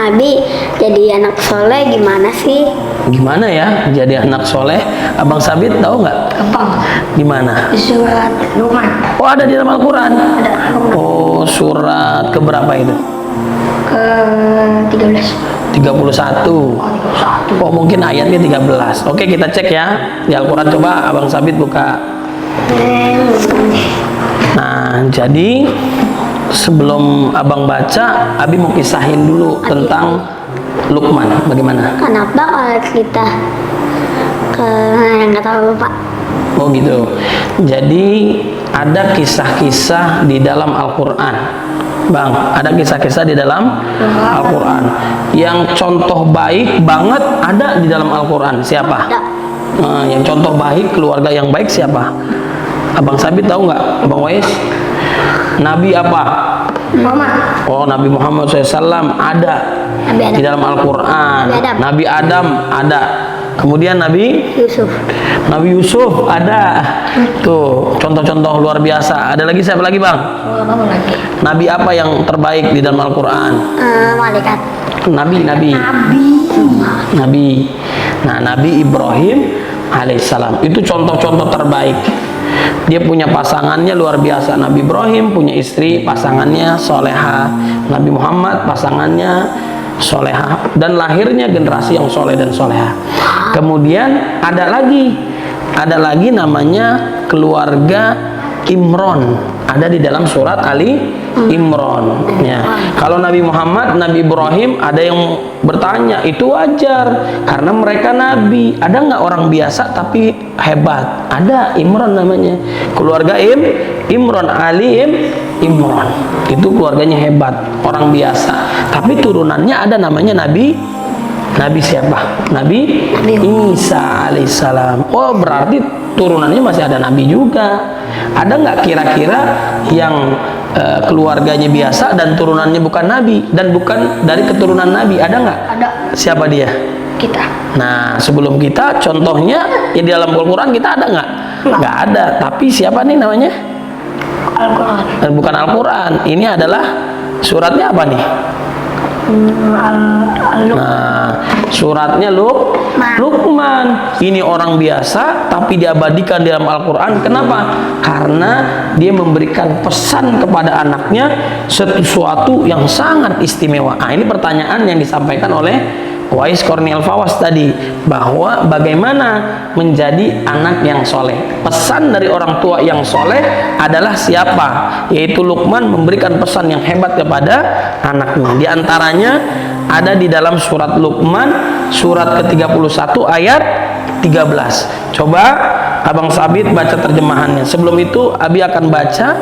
Abi jadi anak soleh gimana sih? Gimana ya jadi anak soleh? Abang Sabit tahu nggak? Gampang. Gimana? Di surat Luqman. Oh, ada di dalam Al-Quran. Ada. Oh, surat keberapa itu? Ke 13. 31. Oh, 31. Oh, mungkin ayatnya 13. Oke, kita cek ya di Al-Quran. Coba Abang Sabit buka. Nah, jadi sebelum Abang baca, Abi mau kisahin dulu tentang Luqman. Bagaimana? Kenapa kalau kita ke nggak tahu Pak? Oh gitu. Jadi ada kisah-kisah di dalam Al-Quran, Bang. Ada kisah-kisah di dalam Al-Quran. Yang contoh baik banget ada di dalam Al-Quran. Siapa? Yang contoh baik, keluarga yang baik siapa? Abang Sabit tahu nggak? Abang Wais? Nabi apa? Muhammad. Oh, Nabi Muhammad SAW ada di dalam Al-Quran. Nabi Adam ada. Kemudian Nabi Yusuf ada. Tuh contoh-contoh luar biasa. Ada lagi siapa lagi, Bang? Nabi apa yang terbaik di dalam Al-Quran? Malaikat. Nabi. Nah, Nabi Ibrahim alaihissalam itu contoh-contoh terbaik. Dia punya pasangannya luar biasa. Nabi Ibrahim punya istri, pasangannya soleha. Nabi Muhammad pasangannya soleha, dan lahirnya generasi yang soleh dan soleha. Kemudian ada lagi namanya keluarga Imron, ada di dalam surat Ali Imron. Ya. Kalau Nabi Muhammad, Nabi Ibrahim, ada yang bertanya, itu wajar karena mereka nabi. Ada nggak orang biasa tapi hebat? Ada, Imron namanya. Keluarga Imron, Ali Imron. Itu keluarganya hebat, orang biasa. Tapi turunannya ada namanya Nabi siapa? Nabi Isa alaihissalam. Oh, berarti turunannya masih ada Nabi juga. Ada nggak kira-kira yang keluarganya biasa dan turunannya bukan Nabi dan bukan dari keturunan Nabi? Ada nggak? Ada. Siapa dia? Kita. Nah, sebelum kita, contohnya ya di dalam Al-Quran kita ada nggak? Nggak ada. Tapi siapa nih namanya? Al-Quran. Dan bukan Al-Quran. Ini adalah suratnya apa nih? Nah, suratnya Luqman. Ini orang biasa tapi diabadikan di dalam Al-Quran. Kenapa? Karena dia memberikan pesan kepada anaknya sesuatu yang sangat istimewa. Nah, ini pertanyaan yang disampaikan oleh Wais Korniel Fawas tadi, bahwa bagaimana menjadi anak yang soleh. Pesan dari orang tua yang soleh adalah siapa? Yaitu Luqman memberikan pesan yang hebat kepada anaknya. Di antaranya ada di dalam surat Luqman, surat ke-31 ayat 13. Coba Abang Sabit baca terjemahannya. Sebelum itu Abi akan baca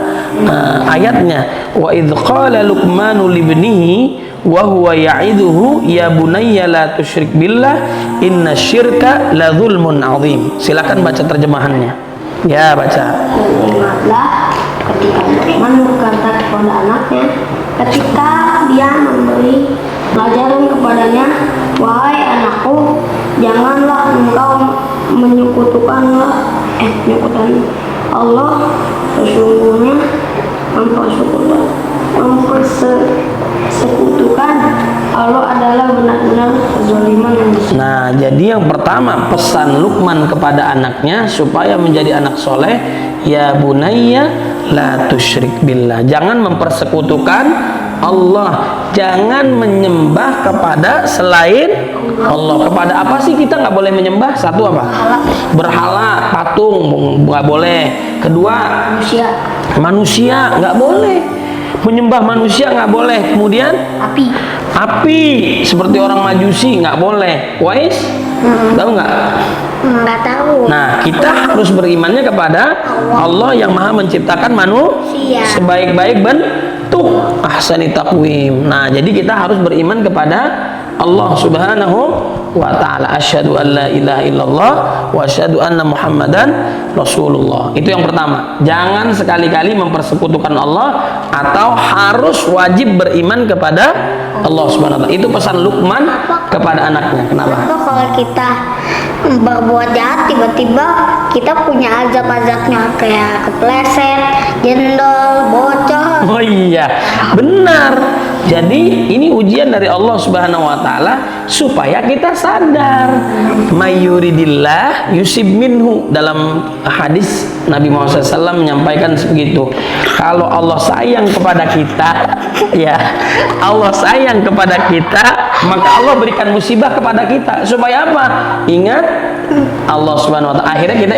ayatnya. Wa idz qala Luqmanu libnihi wa huwa ya'iduhu ya bunayya la tusyrik billah innasyirka la dzulmun adzim. Silakan baca terjemahannya. Ya, baca. Ingatlah ketika Luqman berkata kepada anaknya ketika dia memberi pelajaran kepadanya, wahai anakku, janganlah engkau menyekutukan Allah. Sesungguhnya mempersekutukan Allah adalah benar-benar kezaliman yang besar. Nah, jadi yang pertama pesan Luqman kepada anaknya supaya menjadi anak soleh, ya bunayya la tusyrik billah. Jangan mempersekutukan Allah, jangan menyembah kepada selain Allah. Kepada apa sih kita nggak boleh menyembah? Satu apa? Berhala, patung nggak boleh. Kedua, manusia nggak boleh. Menyembah manusia nggak boleh. Kemudian api seperti orang Majusi nggak boleh. Wais tahu nggak? Nggak tahu. Nah, kita harus berimannya kepada Allah yang maha menciptakan manusia sebaik-baik bentuk, ahsani taqwim. Nah, jadi kita harus beriman kepada Allah subhanahu wa ta'ala. Asyhadu an la ilaha illallah wa asyhadu anna muhammadan rasulullah. Itu yang pertama. Jangan sekali-kali mempersekutukan Allah, atau harus wajib beriman kepada Allah subhanahu wa ta'ala. Itu pesan Luqman kepada anaknya. Kenapa? Kalau kita berbuat jahat tiba-tiba kita punya azab-azabnya, kayak kepleset, jendol, bocor. Oh iya, benar. Jadi ini ujian dari Allah Subhanahu wa taala supaya kita sadar. Mayuridillah yusib minhu, dalam hadis Nabi Muhammad SAW menyampaikan begitu. Kalau Allah sayang kepada kita, ya Allah sayang kepada kita, maka Allah berikan musibah kepada kita supaya apa? Ingat Allah Subhanahu wa taala. Akhirnya kita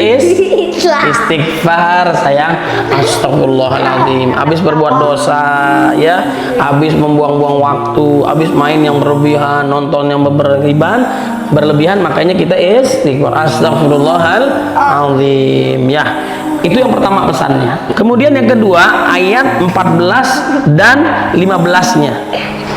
istighfar, sayang. Astagfirullahaladzim. Habis berbuat dosa, ya, habis membuang-buang waktu, habis main yang berlebihan, nonton yang berlebihan, makanya kita istighfar. Astagfirullahaladzim, ya. Itu yang pertama pesannya. Kemudian yang kedua, ayat 14 dan 15-nya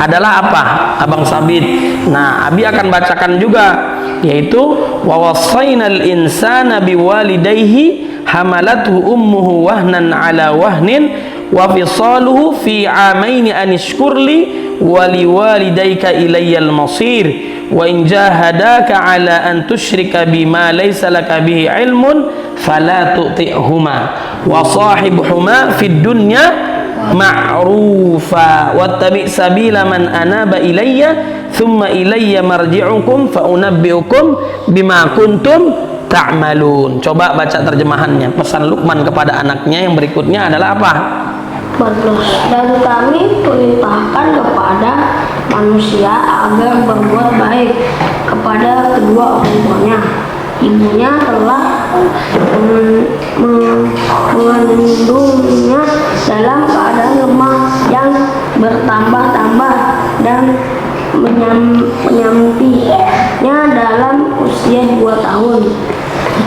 adalah apa? Abang Sabit. Nah, Abi akan bacakan juga, yaitu wa wassaynal insana biwalidayhi hamalathu ummuhu wahnan ala wahnin wa fisaluhu fi amaini anishkurli wa liwalidayka ilayyal masir wa in jahadaka ala an tusyrika bima laysa laka bihi ilmun fala tu'tihuma wa sahibhuma fid dunya ma'rufa wattabi' sabila man anaba ilayya thumma ilayya marji'ukum fa unabbi'ukum bima kuntum ta'malun. Coba baca terjemahannya. Pesan Luqman kepada anaknya yang berikutnya adalah apa? Dan kami perintahkan kepada manusia agar berbuat baik kepada kedua orang tuanya. Ibunya telah mengandungnya dalam keadaan lemah yang bertambah-tambah dan menyampinya dalam usia 2 tahun.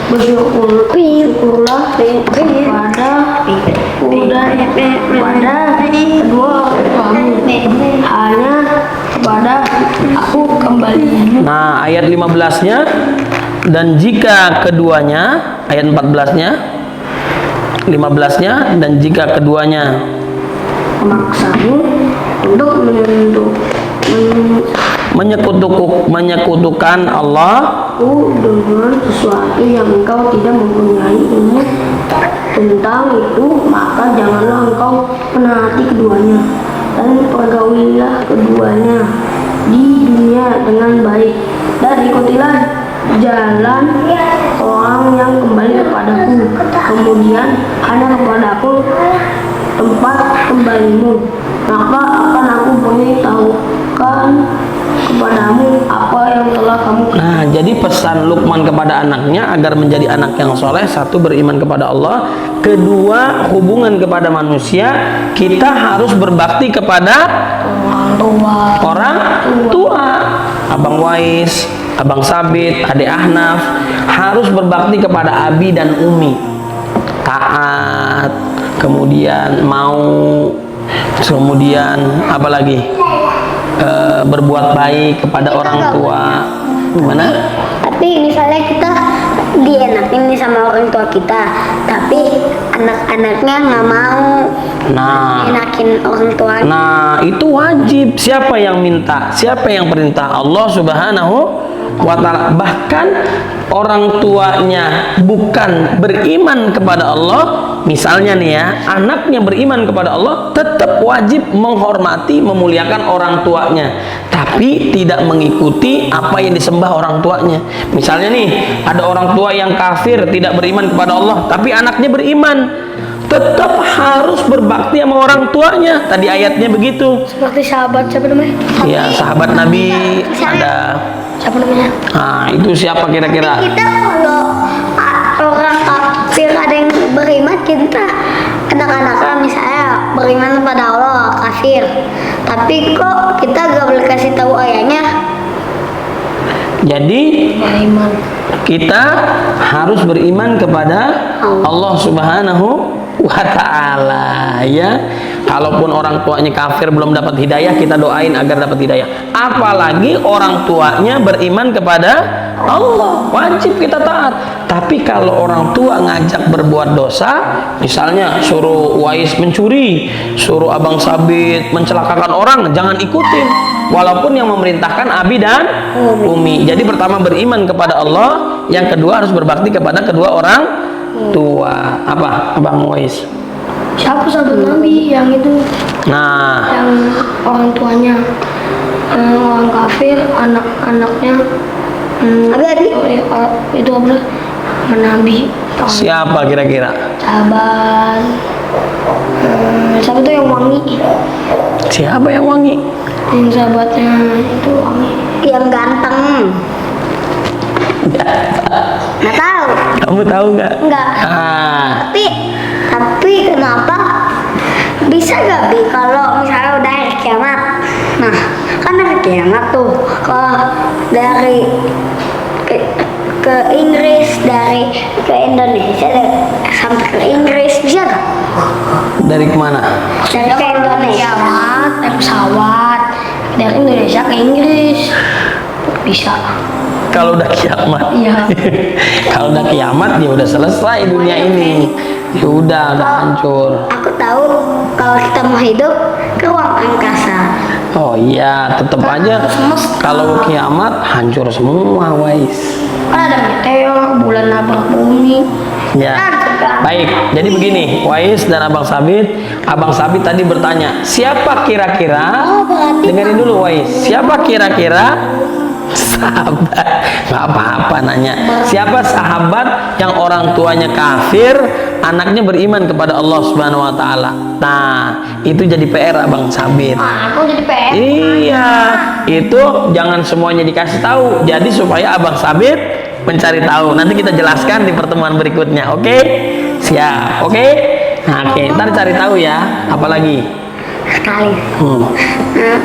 Bersyukurlah kepada kedua orang tuamu, hanya kepada aku kembali. Nah, ayat 15-nya, dan jika keduanya, ayat 14-nya, 15-nya, dan jika keduanya memaksamu untuk menyekutukan Allah dengan sesuatu yang engkau tidak mempunyai ilmu tentang itu, maka janganlah engkau menaati keduanya, dan pergaulilah keduanya di dunia dengan baik, dan ikutilah jalan orang yang kembali kepadaku, kemudian hanya kepadaku tempat kembalimu, maka akan aku beritahukan kepadamu apa yang telah kamu. Nah, jadi pesan Luqman kepada anaknya agar menjadi anak yang soleh, satu, beriman kepada Allah, kedua, hubungan kepada manusia, kita harus berbakti kepada orang tua. Abang Wais, Abang Sabit, Adik Ahnaf harus berbakti kepada Abi dan Umi, taat, kemudian mau, kemudian apa lagi, berbuat baik kepada orang tua. Gimana? Tapi misalnya kita dienakin nih sama orang tua kita, tapi anak-anaknya nggak mau enakin orang tua. Nah, itu wajib. Siapa yang minta? Siapa yang perintah? Allah Subhanahu wa ta'ala. Bahkan orang tuanya bukan beriman kepada Allah, misalnya nih ya, anaknya beriman kepada Allah, tetap wajib menghormati, memuliakan orang tuanya, tapi tidak mengikuti apa yang disembah orang tuanya. Misalnya nih, ada orang tua yang kafir, tidak beriman kepada Allah, tapi anaknya beriman, tetap harus berbakti sama orang tuanya. Tadi ayatnya begitu. Seperti sahabat, siapa namanya? Ya, sahabat Nabi ada. Siapa namanya? Nah, itu siapa kira-kira? Kita kalau orang kafir ada yang beriman, kita anak-anaknya misalnya beriman kepada Allah, kafir, tapi kok kita gak boleh kasih tahu ayahnya. Jadi kita harus beriman kepada Allah Subhanahu wa ta'ala, ya. Kalaupun orang tuanya kafir belum dapat hidayah, kita doain agar dapat hidayah. Apalagi orang tuanya beriman kepada Allah, wajib kita taat. Tapi kalau orang tua ngajak berbuat dosa, misalnya suruh Wais mencuri, suruh Abang Sabit mencelakakan orang, jangan ikutin. Walaupun yang memerintahkan Abi dan Umi. Jadi pertama beriman kepada Allah, yang kedua harus berbakti kepada kedua orang tua. Apa, Abang Wais? Siapa sahabat Nabi yang itu? Nah, Yang orang tuanya orang kafir, anak-anaknya Abi. itu apa? Nabi. siapa kira-kira? Sahabat. Siapa tuh yang wangi? Siapa yang wangi? Yang sahabatnya itu wangi. Yang ganteng. Nggak tahu. Kamu tahu nggak? Enggak. Tapi kenapa bisa gak Bi kalau misalnya udah hari kiamat? Nah, kan hari kiamat tuh kalau dari ke Inggris, dari ke Indonesia sampai ke Inggris bisa gak? Dari kemana? Dari ke Indonesia. Kiamat, naik pesawat dari Indonesia ke Inggris bisa. Kalau udah kiamat. Iya. Kalau udah kiamat ya udah selesai dunia ini. Ya udah hancur. Aku tahu kalau kita mau hidup ke ruang angkasa. Oh iya, tetap aja kalau kiamat hancur semua, Wais. Kan ada meteor, bulan nabrak bumi. Ya. Baik, jadi begini, Wais dan Abang Sabit tadi bertanya, siapa kira-kira? Dengerin dulu, Wais. Siapa kira-kira sahabat? Nggak apa-apa nanya. Siapa sahabat yang orang tuanya kafir, anaknya beriman kepada Allah Subhanahu wa taala? Nah, itu jadi PR Abang Sabit. Aku jadi PR. Iya, itu jangan semuanya dikasih tahu. Jadi supaya Abang Sabit mencari tahu. Nanti kita jelaskan di pertemuan berikutnya. Oke? Siap. Oke? Nah, oke. Ntar cari tahu ya. Apalagi? Sekali. Nah,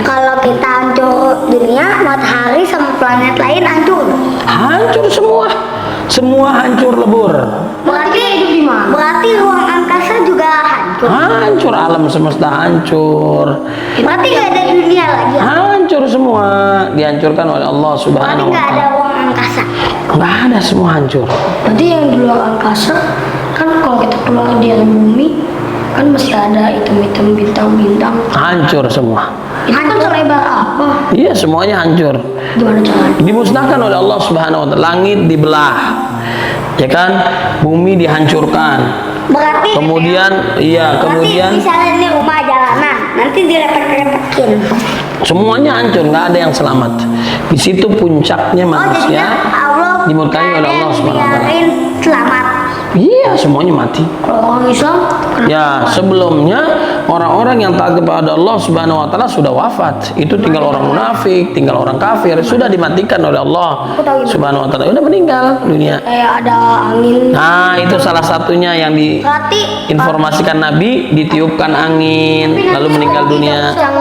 kalau kita hancur dunia, matahari sama planet lain hancur. Hancur semua. Semua hancur lebur. Berarti ruang angkasa juga hancur. Hancur alam semesta hancur. Berarti nggak ada dunia lagi. Hancur semua. Dihancurkan oleh Allah Berarti Subhanahu wa nggak ada taala. ruang angkasa. Nggak ada, semua hancur. Berarti yang di luar angkasa kan kalau kita keluar dari bumi kan masih ada hitam-hitam bintang-bintang. Hancur semua. Itu kan selebar apa? Iya, semuanya hancur. Gimana caranya? Dimusnahkan oleh Allah Subhanahu wa taala. Langit dibelah. Ya kan? Bumi dihancurkan. Berarti Kemudian kemudian misalnya ini rumah jalanan, nanti direpet-repetin. semuanya hancur, nggak ada yang selamat. Di situ puncaknya Oh, manusia jadinya Allah dimurkai oleh Allah Subhanahu wa taala. biarin selamat. Iya, semuanya mati. Kalau orang Islam Ya, sebelumnya orang-orang yang taat kepada Allah Subhanahu wa taala sudah wafat. Itu tinggal orang munafik, tinggal orang kafir, sudah dimatikan oleh Allah Subhanahu wa taala. Udah meninggal dunia. kayak ada angin. Nah, itu salah satunya yang Berarti diinformasikan Nabi, ditiupkan angin lalu meninggal dunia. Yang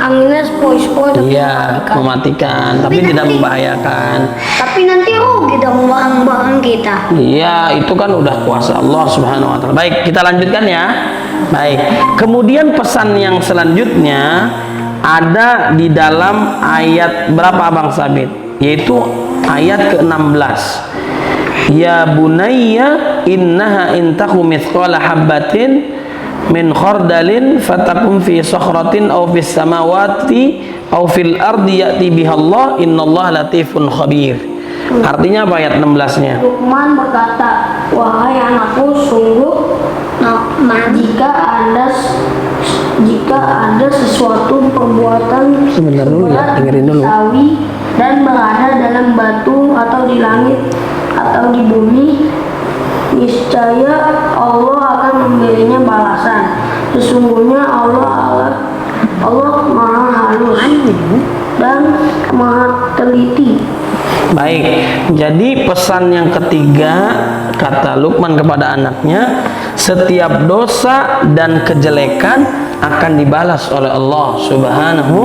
anginnya sepoi-sepoi tapi Iya, mematikan, tapi tidak membahayakan. tapi nanti rugi dong barang-barang kita. Iya, itu kan udah kuasa Allah Subhanahu wa taala. Baik, kita lanjutkan ya. Baik. Kemudian pesan yang selanjutnya ada di dalam ayat berapa Abang Sabit? Yaitu ayat ke-16. Ya bunayya innaha in taku mithqala habbatin min khardalin fatakum fi sakhratin aw fis samawati aw fil ardi ya'ti bihallah innallaha latifun khabir. Artinya apa ayat 16-nya? Luqman berkata, wahai anakku, sungguh jika ada sesuatu perbuatan Sebentar dulu ya, dengerin dulu. sawi dan berada dalam batu atau di langit atau di bumi, niscaya Allah akan memberinya balasan. Sesungguhnya Allah maha halus dan maha teliti. Baik, jadi pesan yang ketiga kata Luqman kepada anaknya, setiap dosa dan kejelekan akan dibalas oleh Allah Subhanahu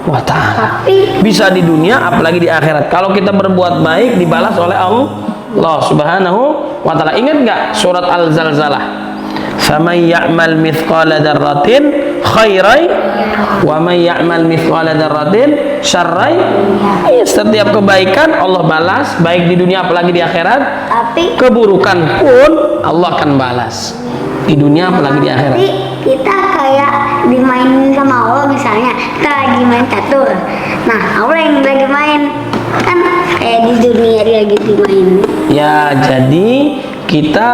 wa taala. Bisa di dunia apalagi di akhirat. Kalau kita berbuat baik dibalas oleh Allah Subhanahu wa taala. Ingat enggak surat Al-Zalzalah? Faman ya'mal mithqala dzarratin khairan wa man ya'mal mithqala dzarratin syarran. Setiap kebaikan Allah balas, baik di dunia apalagi di akhirat. Tapi Keburukan pun Allah akan balas di dunia apalagi di akhirat. Tapi kita kayak dimainin sama Allah, misalnya kita lagi main catur. Nah, Allah yang lagi main kan kayak di dunia dia lagi dimain. Ya, jadi kita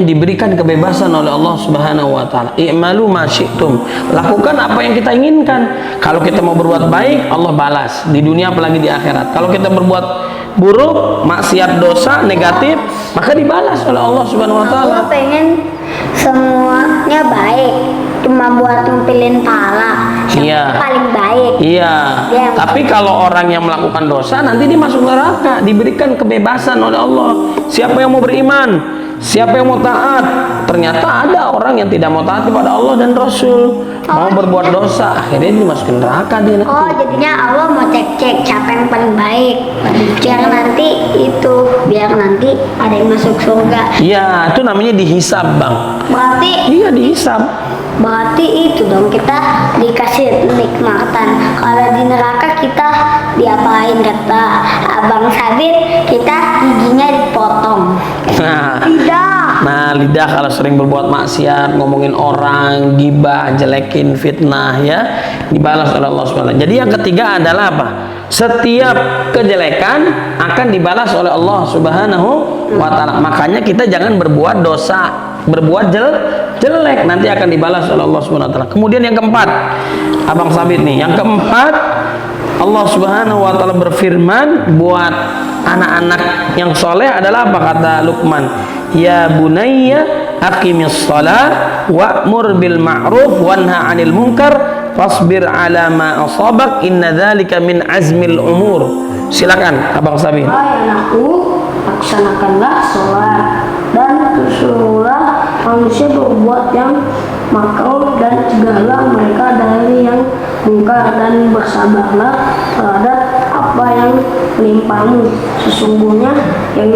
diberikan kebebasan oleh Allah Subhanahu wa taala. I'malu ma syi'tum. Lakukan apa yang kita inginkan. Kalau kita mau berbuat baik, Allah balas di dunia apalagi di akhirat. Kalau kita berbuat buruk, maksiat, dosa, negatif, maka dibalas oleh Allah Subhanahu wa taala. Allah pengen semuanya baik, cuma buat ngumpulin pahala. Siapa Iya. paling baik? Iya. Dia yang Tapi kalau orang yang melakukan dosa nanti dia masuk neraka, diberikan kebebasan oleh Allah. Siapa yang mau beriman, siapa yang mau taat. Ternyata ada orang yang tidak mau taat kepada Allah dan Rasul, mau berbuat dosa, akhirnya dimasukin neraka dia nanti. Oh, jadinya Allah mau cek-cek siapa yang paling baik. Biar nanti ada yang masuk surga. Iya, itu namanya dihisab, Bang. Berarti Iya, dihisab. Berarti itu dong, kita dikasih nikmatan. Kalau di neraka kita diapain, kata Abang Sabit, kita giginya dipotong. Nah, lidah kalau sering berbuat maksiat, ngomongin orang, gibah, jelekin, fitnah, ya, dibalas oleh Allah SWT. Jadi yang ketiga adalah apa? Setiap kejelekan akan dibalas oleh Allah Subhanahu wa taala. Makanya kita jangan berbuat dosa, berbuat jelek, nanti akan dibalas oleh Allah Subhanahu wa taala. Kemudian yang keempat, Abang Sabit nih, yang keempat, Allah Subhanahu wa taala berfirman buat anak-anak yang soleh adalah apa kata Luqman? Ya bunayya aqimis shalah wa'mur bil ma'ruf wanha 'anil munkar fasbir 'ala ma asabak inna dzalika min azmil umur. Silakan Abang Sabit. Hai anakku, laksanakanlah sholat dan suruhlah manusia berbuat yang makruh dan cegahlah mereka dari yang mungkar dan bersabarlah terhadap apa yang menimpamu. Sesungguhnya yang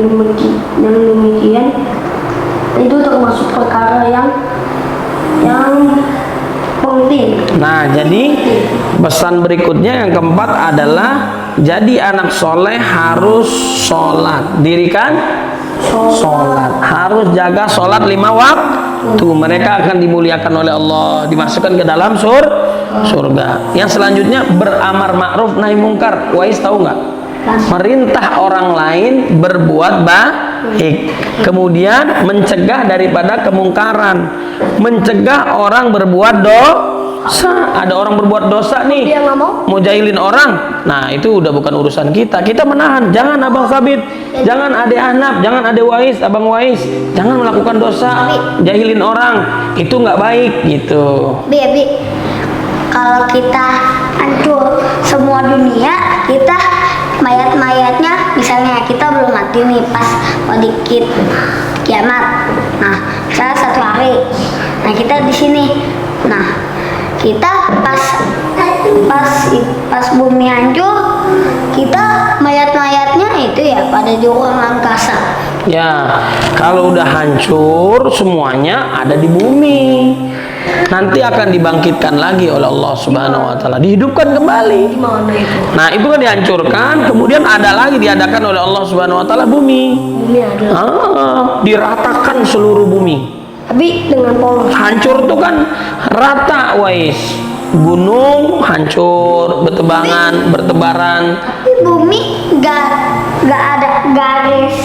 demikian itu termasuk perkara yang penting. Nah, jadi pesan berikutnya yang keempat adalah jadi anak soleh harus sholat. Dirikan sholat, harus jaga sholat 5 waktu. Mereka akan dimuliakan oleh Allah, dimasukkan ke dalam surga. Yang selanjutnya beramar ma'ruf nahi mungkar. Wais tahu nggak? Merintah orang lain berbuat baik, kemudian mencegah daripada kemungkaran, mencegah orang berbuat dosa. Ada orang berbuat dosa nih, Dia nggak mau. jahilin orang. Nah, itu udah bukan urusan kita. Kita menahan. Jangan Abang Sabit, jangan Ade Ahnaf, jangan Ade Wais, Abang Wais, jangan melakukan dosa, jahilin orang. Itu nggak baik gitu. Bi, kalau kita hancur semua dunia, kita mayat-mayatnya, misalnya kita belum mati nih, pas mau dikit kiamat. Nah, misalnya 1 hari. Nah, kita di sini. Nah, kita pas bumi hancur, kita mayat-mayatnya itu ya pada di ruang angkasa. Ya, kalau udah hancur semuanya ada di bumi. Nanti akan dibangkitkan lagi oleh Allah Subhanahu wa taala, dihidupkan kembali. Gimana itu? Nah, itu kan dihancurkan, kemudian ada lagi diadakan oleh Allah Subhanahu wa taala bumi. Bumi ada. Diratakan seluruh bumi. Tapi dengan polos. Hancur tuh kan rata, Wais. Gunung hancur, bertebaran. Tapi bumi nggak ada garis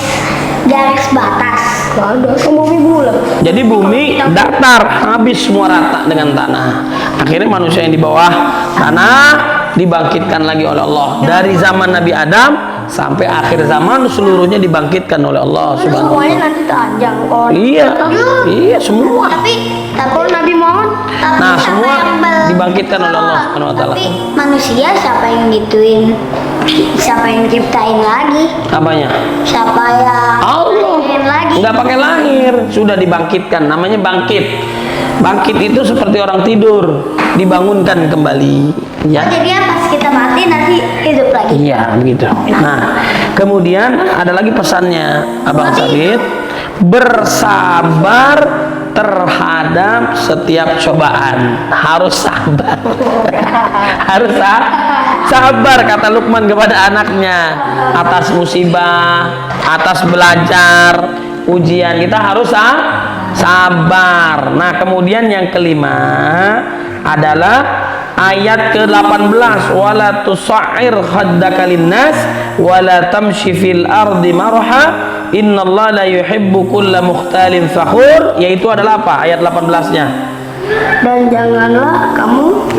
batas. Gak ada, kan bumi bulat. Jadi bumi datar, habis semua rata dengan tanah. Akhirnya manusia yang di bawah tanah dibangkitkan lagi oleh Allah. Dari zaman Nabi Adam sampai akhir zaman seluruhnya dibangkitkan oleh Allah Subhanahu wa Semuanya taala. nanti teranjang. Kalau Iya semua. Tapi kalau Nabi Muhammad Nah, siapa semua yang dibangkitkan oleh Allah Subhanahu wa taala. Tapi manusia siapa yang gituin? Siapa yang ciptain lagi? Apanya? Siapa yang Allah. lahirin lagi? Nggak pakai lahir, sudah dibangkitkan. Namanya bangkit. Bangkit itu seperti orang tidur, dibangunkan kembali. Ya. Jadi pas kita mati nanti hidup lagi. Iya, begitu. Nah, kemudian ada lagi pesannya Abang Sabit, bersabar terhadap setiap cobaan. Harus sabar. Harus sabar kata Luqman kepada anaknya atas musibah, atas belajar, ujian. Kita harus sabar. Nah, kemudian yang kelima adalah ayat ke-18, wala tusa'ir khaddaka linnas wala tamshi fil ardi marha innallaha la yuhibbu kulla mukhtalin fakhur, yaitu adalah apa ayat 18-nya? Dan janganlah kamu